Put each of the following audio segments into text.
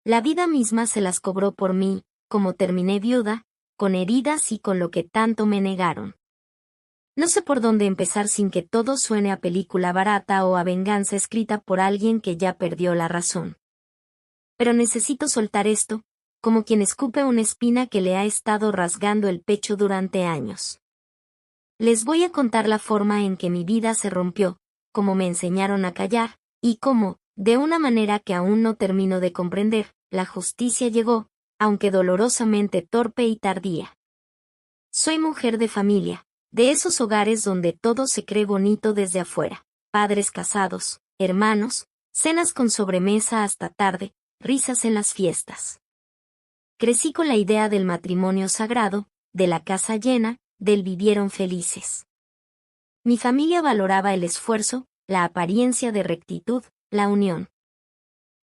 La vida misma se las cobró por mí, como terminé viuda, con heridas y con lo que tanto me negaron. No sé por dónde empezar sin que todo suene a película barata o a venganza escrita por alguien que ya perdió la razón. Pero necesito soltar esto, como quien escupe una espina que le ha estado rasgando el pecho durante años. Les voy a contar la forma en que mi vida se rompió, cómo me enseñaron a callar, y cómo, de una manera que aún no termino de comprender, la justicia llegó, aunque dolorosamente torpe y tardía. Soy mujer de familia, de esos hogares donde todo se cree bonito desde afuera, padres casados, hermanos, cenas con sobremesa hasta tarde, risas en las fiestas. Crecí con la idea del matrimonio sagrado, de la casa llena, del vivieron felices. Mi familia valoraba el esfuerzo, la apariencia de rectitud, la unión.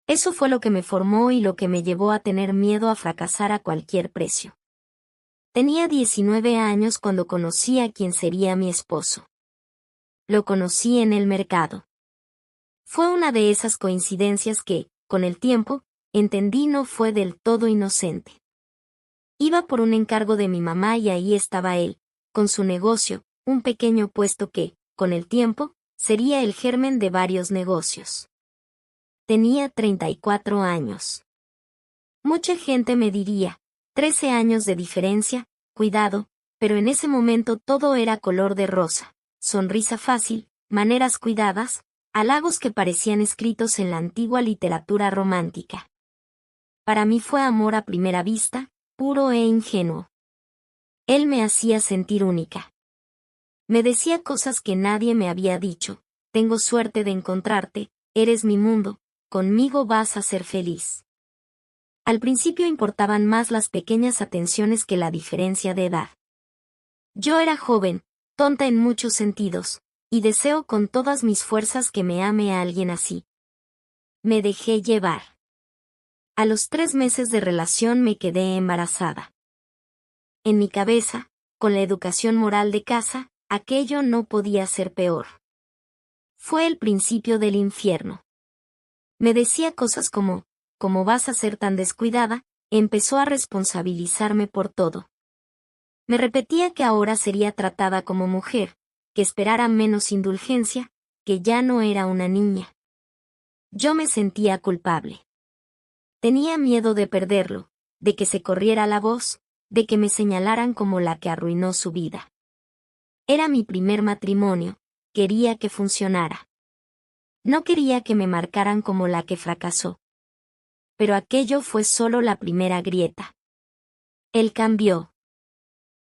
Eso fue lo que me formó y lo que me llevó a tener miedo a fracasar a cualquier precio. Tenía 19 años cuando conocí a quien sería mi esposo. Lo conocí en el mercado. Fue una de esas coincidencias que, con el tiempo, entendí no fue del todo inocente. Iba por un encargo de mi mamá y ahí estaba él, con su negocio, un pequeño puesto que, con el tiempo, sería el germen de varios negocios. Tenía 34 años. Mucha gente me diría, 13 años de diferencia, cuidado, pero en ese momento todo era color de rosa, sonrisa fácil, maneras cuidadas, halagos que parecían escritos en la antigua literatura romántica. Para mí fue amor a primera vista, puro e ingenuo. Él me hacía sentir única. Me decía cosas que nadie me había dicho, tengo suerte de encontrarte, eres mi mundo, conmigo vas a ser feliz. Al principio importaban más las pequeñas atenciones que la diferencia de edad. Yo era joven, tonta en muchos sentidos, y deseo con todas mis fuerzas que me ame a alguien así. Me dejé llevar. A los 3 meses de relación me quedé embarazada. En mi cabeza, con la educación moral de casa, aquello no podía ser peor. Fue el principio del infierno. Me decía cosas como, ¿cómo vas a ser tan descuidada? Empezó a responsabilizarme por todo. Me repetía que ahora sería tratada como mujer, que esperara menos indulgencia, que ya no era una niña. Yo me sentía culpable. Tenía miedo de perderlo, de que se corriera la voz, de que me señalaran como la que arruinó su vida. Era mi primer matrimonio, quería que funcionara. No quería que me marcaran como la que fracasó. Pero aquello fue solo la primera grieta. Él cambió.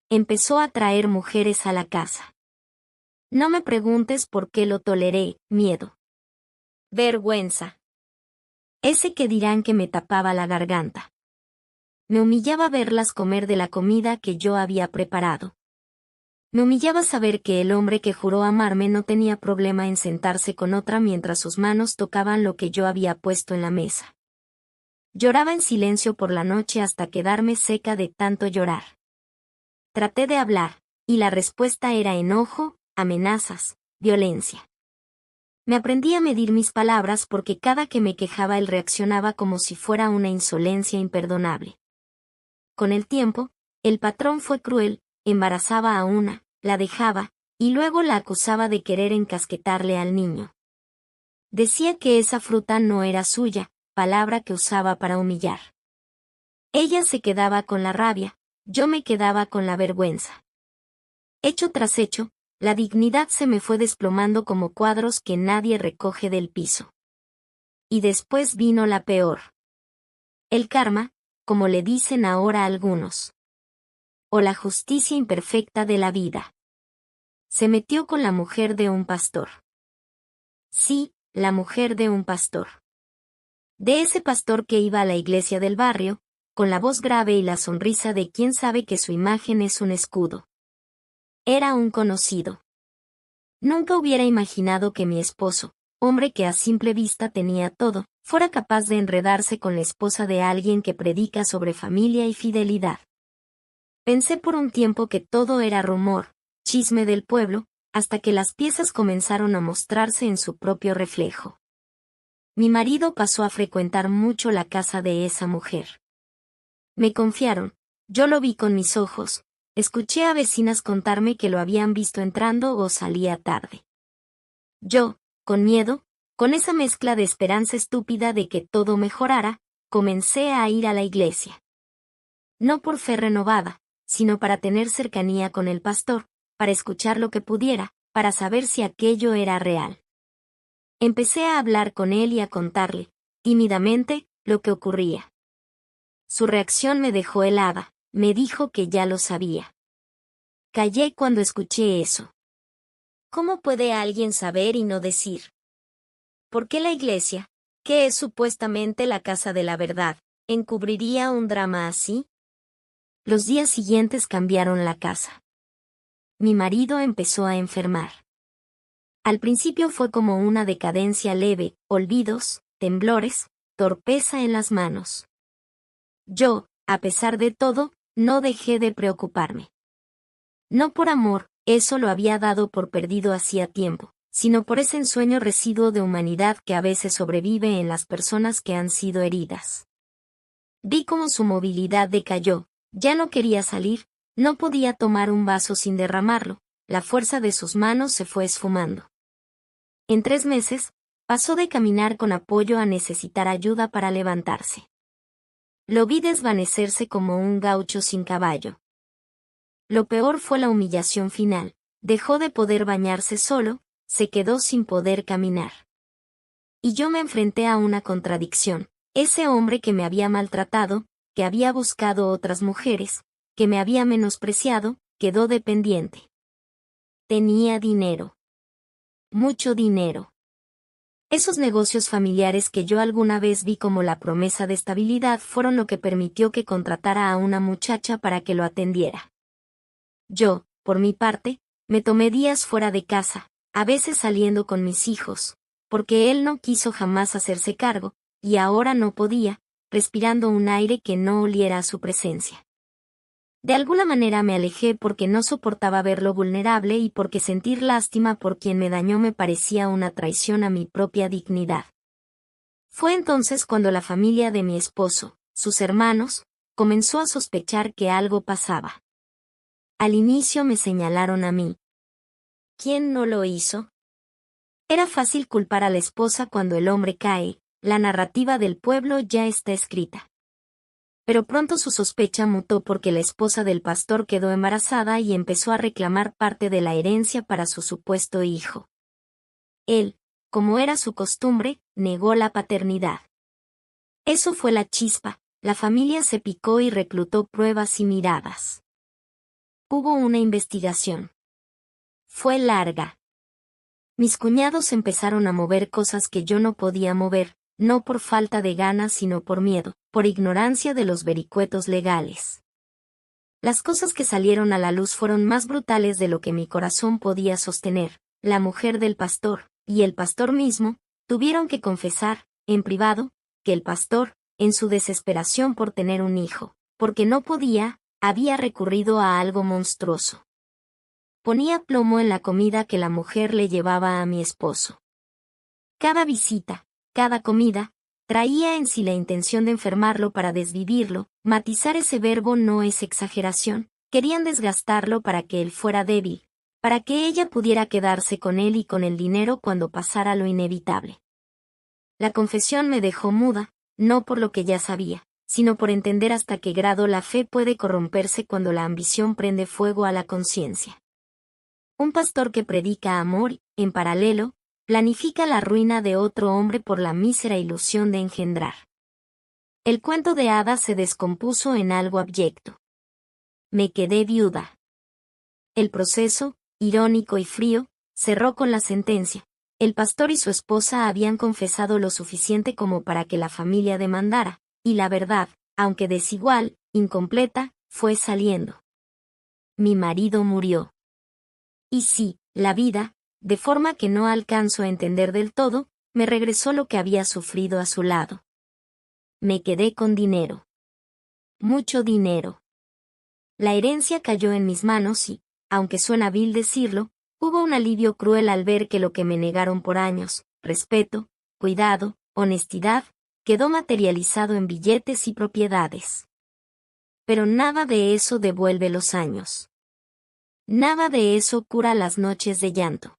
Empezó a traer mujeres a la casa. No me preguntes por qué lo toleré, miedo. Vergüenza. Ese que dirán que me tapaba la garganta. Me humillaba verlas comer de la comida que yo había preparado. Me humillaba saber que el hombre que juró amarme no tenía problema en sentarse con otra mientras sus manos tocaban lo que yo había puesto en la mesa. Lloraba en silencio por la noche hasta quedarme seca de tanto llorar. Traté de hablar, y la respuesta era enojo, amenazas, violencia. Me aprendí a medir mis palabras porque cada que me quejaba él reaccionaba como si fuera una insolencia imperdonable. Con el tiempo, el patrón fue cruel, embarazaba a una, la dejaba, y luego la acusaba de querer encasquetarle al niño. Decía que esa fruta no era suya, palabra que usaba para humillar. Ella se quedaba con la rabia, yo me quedaba con la vergüenza. Hecho tras hecho, la dignidad se me fue desplomando como cuadros que nadie recoge del piso. Y después vino la peor. El karma, como le dicen ahora algunos. O la justicia imperfecta de la vida. Se metió con la mujer de un pastor. Sí, la mujer de un pastor. De ese pastor que iba a la iglesia del barrio, con la voz grave y la sonrisa de quien sabe que su imagen es un escudo. Era un conocido. Nunca hubiera imaginado que mi esposo, hombre que a simple vista tenía todo, fuera capaz de enredarse con la esposa de alguien que predica sobre familia y fidelidad. Pensé por un tiempo que todo era rumor, chisme del pueblo, hasta que las piezas comenzaron a mostrarse en su propio reflejo. Mi marido pasó a frecuentar mucho la casa de esa mujer. Me confiaron, yo lo vi con mis ojos, escuché a vecinas contarme que lo habían visto entrando o salía tarde. Yo, con miedo, con esa mezcla de esperanza estúpida de que todo mejorara, comencé a ir a la iglesia. No por fe renovada, sino para tener cercanía con el pastor, para escuchar lo que pudiera, para saber si aquello era real. Empecé a hablar con él y a contarle, tímidamente, lo que ocurría. Su reacción me dejó helada, me dijo que ya lo sabía. Callé cuando escuché eso. ¿Cómo puede alguien saber y no decir? ¿Por qué la iglesia, que es supuestamente la casa de la verdad, encubriría un drama así? Los días siguientes cambiaron la casa. Mi marido empezó a enfermar. Al principio fue como una decadencia leve, olvidos, temblores, torpeza en las manos. Yo, a pesar de todo, no dejé de preocuparme. No por amor, eso lo había dado por perdido hacía tiempo, sino por ese ensueño residuo de humanidad que a veces sobrevive en las personas que han sido heridas. Vi cómo su movilidad decayó, ya no quería salir, no podía tomar un vaso sin derramarlo, la fuerza de sus manos se fue esfumando. En 3 meses, pasó de caminar con apoyo a necesitar ayuda para levantarse. Lo vi desvanecerse como un gaucho sin caballo. Lo peor fue la humillación final, dejó de poder bañarse solo, se quedó sin poder caminar. Y yo me enfrenté a una contradicción, ese hombre que me había maltratado, que había buscado otras mujeres, que me había menospreciado, quedó dependiente. Tenía dinero. Mucho dinero. Esos negocios familiares que yo alguna vez vi como la promesa de estabilidad fueron lo que permitió que contratara a una muchacha para que lo atendiera. Yo, por mi parte, me tomé días fuera de casa, a veces saliendo con mis hijos, porque él no quiso jamás hacerse cargo, y ahora no podía, respirando un aire que no oliera a su presencia. De alguna manera me alejé porque no soportaba verlo vulnerable y porque sentir lástima por quien me dañó me parecía una traición a mi propia dignidad. Fue entonces cuando la familia de mi esposo, sus hermanos, comenzó a sospechar que algo pasaba. Al inicio me señalaron a mí. ¿Quién no lo hizo? Era fácil culpar a la esposa cuando el hombre cae, la narrativa del pueblo ya está escrita. Pero pronto su sospecha mutó porque la esposa del pastor quedó embarazada y empezó a reclamar parte de la herencia para su supuesto hijo. Él, como era su costumbre, negó la paternidad. Eso fue la chispa, la familia se picó y reclutó pruebas y miradas. Hubo una investigación. Fue larga. Mis cuñados empezaron a mover cosas que yo no podía mover, no por falta de ganas sino por miedo, por ignorancia de los vericuetos legales. Las cosas que salieron a la luz fueron más brutales de lo que mi corazón podía sostener. La mujer del pastor, y el pastor mismo, tuvieron que confesar, en privado, que el pastor, en su desesperación por tener un hijo, porque no podía, había recurrido a algo monstruoso. Ponía plomo en la comida que la mujer le llevaba a mi esposo. Cada visita, cada comida, traía en sí la intención de enfermarlo para desvivirlo, matizar ese verbo no es exageración, querían desgastarlo para que él fuera débil, para que ella pudiera quedarse con él y con el dinero cuando pasara lo inevitable. La confesión me dejó muda, no por lo que ya sabía, sino por entender hasta qué grado la fe puede corromperse cuando la ambición prende fuego a la conciencia. Un pastor que predica amor, en paralelo, planifica la ruina de otro hombre por la mísera ilusión de engendrar. El cuento de hadas se descompuso en algo abyecto. Me quedé viuda. El proceso, irónico y frío, cerró con la sentencia. El pastor y su esposa habían confesado lo suficiente como para que la familia demandara, y la verdad, aunque desigual, incompleta, fue saliendo. Mi marido murió. Y sí, la vida, de forma que no alcanzo a entender del todo, me regresó lo que había sufrido a su lado. Me quedé con dinero. Mucho dinero. La herencia cayó en mis manos y, aunque suena vil decirlo, hubo un alivio cruel al ver que lo que me negaron por años, respeto, cuidado, honestidad, quedó materializado en billetes y propiedades. Pero nada de eso devuelve los años. Nada de eso cura las noches de llanto.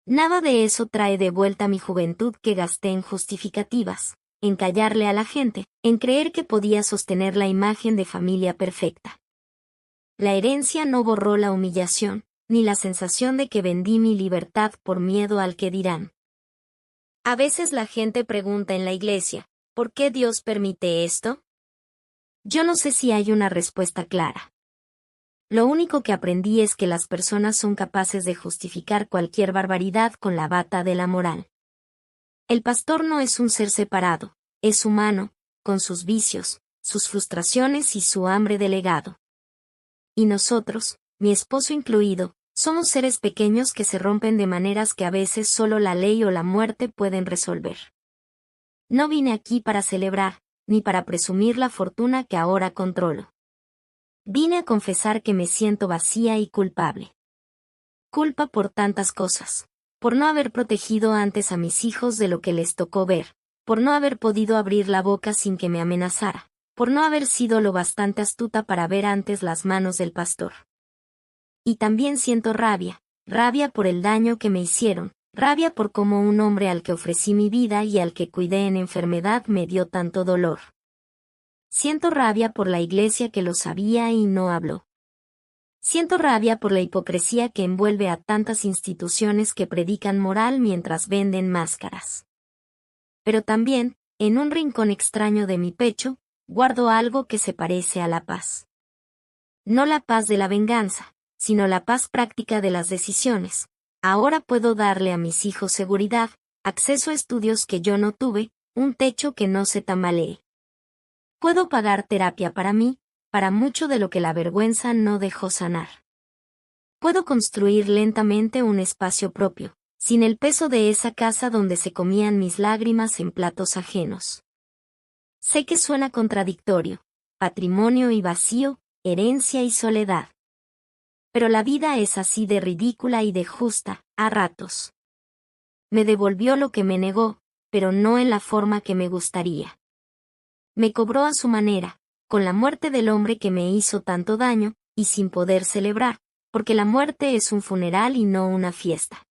Nada de eso trae de vuelta mi juventud que gasté en justificativas, en callarle a la gente, en creer que podía sostener la imagen de familia perfecta. La herencia no borró la humillación, ni la sensación de que vendí mi libertad por miedo al que dirán. A veces la gente pregunta en la iglesia, ¿por qué Dios permite esto? Yo no sé si hay una respuesta clara. Lo único que aprendí es que las personas son capaces de justificar cualquier barbaridad con la bata de la moral. El pastor no es un ser separado, es humano, con sus vicios, sus frustraciones y su hambre de legado. Y nosotros, mi esposo incluido, somos seres pequeños que se rompen de maneras que a veces solo la ley o la muerte pueden resolver. No vine aquí para celebrar, ni para presumir la fortuna que ahora controlo. Vine a confesar que me siento vacía y culpable. Culpa por tantas cosas. Por no haber protegido antes a mis hijos de lo que les tocó ver. Por no haber podido abrir la boca sin que me amenazara. Por no haber sido lo bastante astuta para ver antes las manos del pastor. Y también siento rabia. Rabia por el daño que me hicieron. Rabia por cómo un hombre al que ofrecí mi vida y al que cuidé en enfermedad me dio tanto dolor. Siento rabia por la iglesia que lo sabía y no habló. Siento rabia por la hipocresía que envuelve a tantas instituciones que predican moral mientras venden máscaras. Pero también, en un rincón extraño de mi pecho, guardo algo que se parece a la paz. No la paz de la venganza, sino la paz práctica de las decisiones. Ahora puedo darle a mis hijos seguridad, acceso a estudios que yo no tuve, un techo que no se tambalee. Puedo pagar terapia para mí, para mucho de lo que la vergüenza no dejó sanar. Puedo construir lentamente un espacio propio, sin el peso de esa casa donde se comían mis lágrimas en platos ajenos. Sé que suena contradictorio, patrimonio y vacío, herencia y soledad. Pero la vida es así de ridícula y de justa, a ratos. Me devolvió lo que me negó, pero no en la forma que me gustaría. Me cobró a su manera, con la muerte del hombre que me hizo tanto daño, y sin poder celebrar, porque la muerte es un funeral y no una fiesta.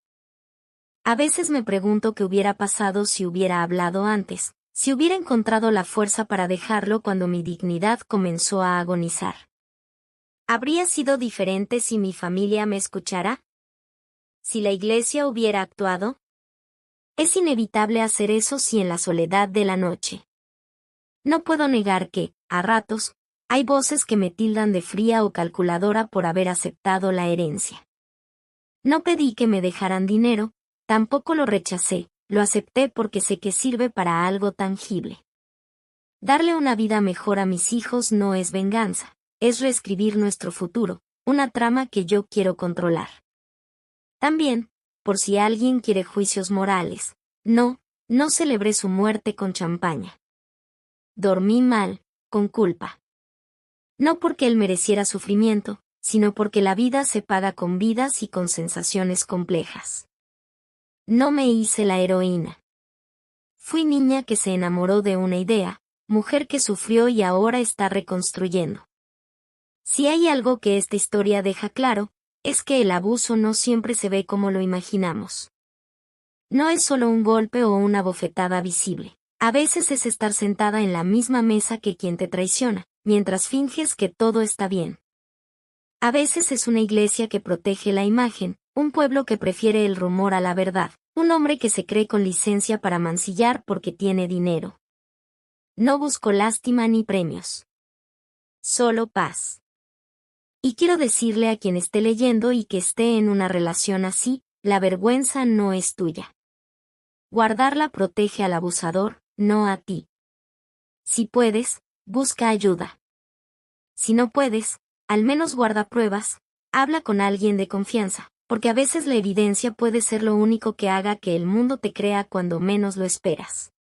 A veces me pregunto qué hubiera pasado si hubiera hablado antes, si hubiera encontrado la fuerza para dejarlo cuando mi dignidad comenzó a agonizar. ¿Habría sido diferente si mi familia me escuchara? ¿Si la iglesia hubiera actuado? Es inevitable hacer eso si en la soledad de la noche. No puedo negar que, a ratos, hay voces que me tildan de fría o calculadora por haber aceptado la herencia. No pedí que me dejaran dinero, tampoco lo rechacé, lo acepté porque sé que sirve para algo tangible. Darle una vida mejor a mis hijos no es venganza, es reescribir nuestro futuro, una trama que yo quiero controlar. También, por si alguien quiere juicios morales, no celebré su muerte con champaña. Dormí mal, con culpa. No porque él mereciera sufrimiento, sino porque la vida se paga con vidas y con sensaciones complejas. No me hice la heroína. Fui niña que se enamoró de una idea, mujer que sufrió y ahora está reconstruyendo. Si hay algo que esta historia deja claro, es que el abuso no siempre se ve como lo imaginamos. No es solo un golpe o una bofetada visible. A veces es estar sentada en la misma mesa que quien te traiciona, mientras finges que todo está bien. A veces es una iglesia que protege la imagen, un pueblo que prefiere el rumor a la verdad, un hombre que se cree con licencia para mancillar porque tiene dinero. No busco lástima ni premios. Solo paz. Y quiero decirle a quien esté leyendo y que esté en una relación así, la vergüenza no es tuya. Guardarla protege al abusador, no a ti. Si puedes, busca ayuda. Si no puedes, al menos guarda pruebas, habla con alguien de confianza, porque a veces la evidencia puede ser lo único que haga que el mundo te crea cuando menos lo esperas.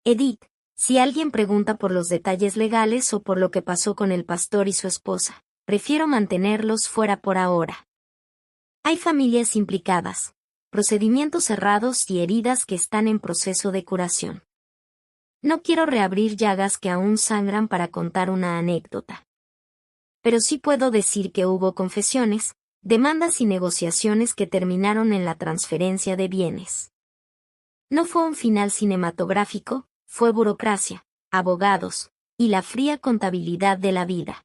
Edith, si alguien pregunta por los detalles legales o por lo que pasó con el pastor y su esposa, prefiero mantenerlos fuera por ahora. Hay familias implicadas, procedimientos cerrados y heridas que están en proceso de curación. No quiero reabrir llagas que aún sangran para contar una anécdota. Pero sí puedo decir que hubo confesiones, demandas y negociaciones que terminaron en la transferencia de bienes. No fue un final cinematográfico, fue burocracia, abogados, y la fría contabilidad de la vida.